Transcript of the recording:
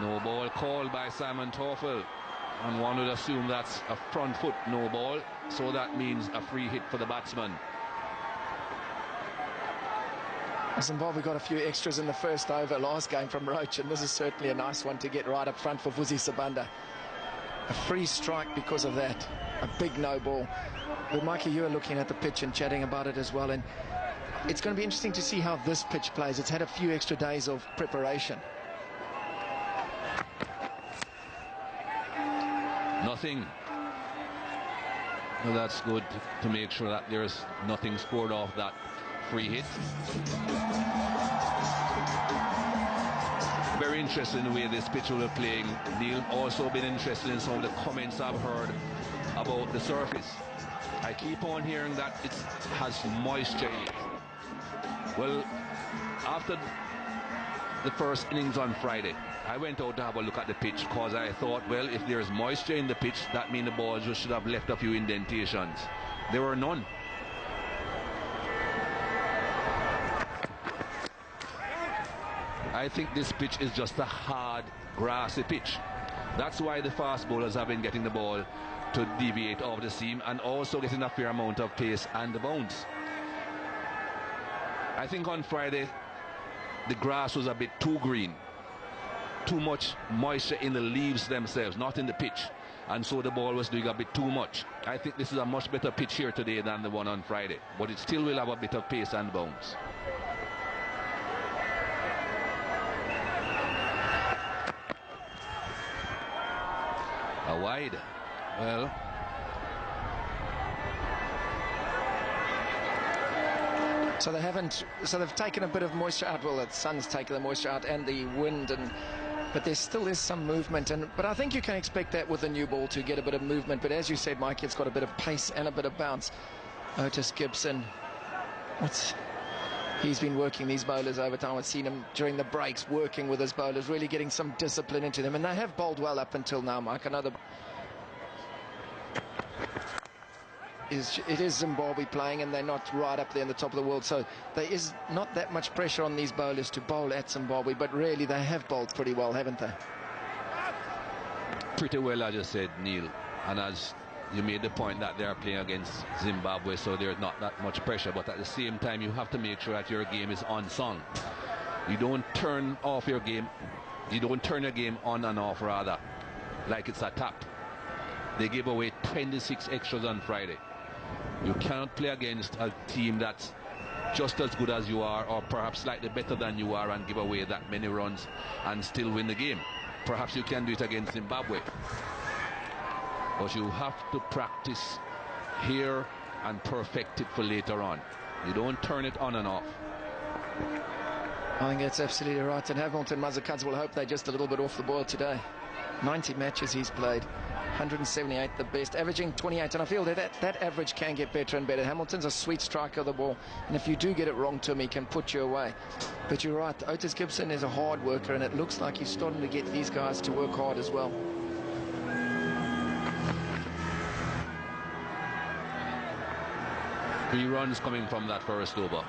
No ball called by Simon Toffel, and one would assume that's a front foot no ball, so that means a free hit for the batsman. Zimbabwe got a few extras in the first over last game from Roach, and this is certainly a nice one to get right up front for Vusi Sabanda. A free strike because of that, a big no ball. But Mikey, you are looking at the pitch and chatting about it as well, and it's going to be interesting to see how this pitch plays. It's had a few extra days of preparation. Nothing. Well, that's good to make sure that there's nothing scored off that free hit. Very interested in the way this pitch will be playing. Neil, also been interested in some of the comments I've heard about the surface. I keep on hearing that it has moisture in it. Well, after the first innings on Friday, I went out to have a look at the pitch because I thought, well, if there's moisture in the pitch, that means the ball just should have left a few indentations. There were none. I think this pitch is just a hard, grassy pitch. That's why the fast bowlers have been getting the ball to deviate off the seam and also getting a fair amount of pace and the bounce. I think on Friday, the grass was a bit too green. Too much moisture in the leaves themselves, not in the pitch. And so the ball was doing a bit too much. I think this is a much better pitch here today than the one on Friday. But it still will have a bit of pace and bounce. A wide. Well, so they've taken a bit of moisture out. Well, the sun's taken the moisture out and the wind, but there still is some movement. But I think you can expect that with the new ball to get a bit of movement. But as you said, Mike, it's got a bit of pace and a bit of bounce. Otis Gibson, he's been working these bowlers over time. I've seen him during the breaks working with his bowlers, really getting some discipline into them. And they have bowled well up until now, Mike. It is Zimbabwe playing, and they're not right up there in the top of the world, so there is not that much pressure on these bowlers to bowl at Zimbabwe, but really they have bowled pretty well, haven't they? Pretty well, as you said, Neil, and as you made the point that they are playing against Zimbabwe, so there's not that much pressure, but at the same time you have to make sure that your game is unsung. You don't turn off your game, you don't turn your game on and off, rather, like it's a tap. They gave away 26 extras on Friday. You cannot play against a team that's just as good as you are, or perhaps slightly better than you are, and give away that many runs and still win the game. Perhaps you can do it against Zimbabwe, but you have to practice here and perfect it for later on. You don't turn it on and off. I think that's absolutely right, and Hamilton Mazakadze will hope they're just a little bit off the boil today. 90 matches he's played, 178 the best, averaging 28, and I feel that average can get better and better. Hamilton's a sweet striker of the ball, and if you do get it wrong to him, he can put you away. But you're right, Otis Gibson is a hard worker, and it looks like he's starting to get these guys to work hard as well. Three runs coming from that first over.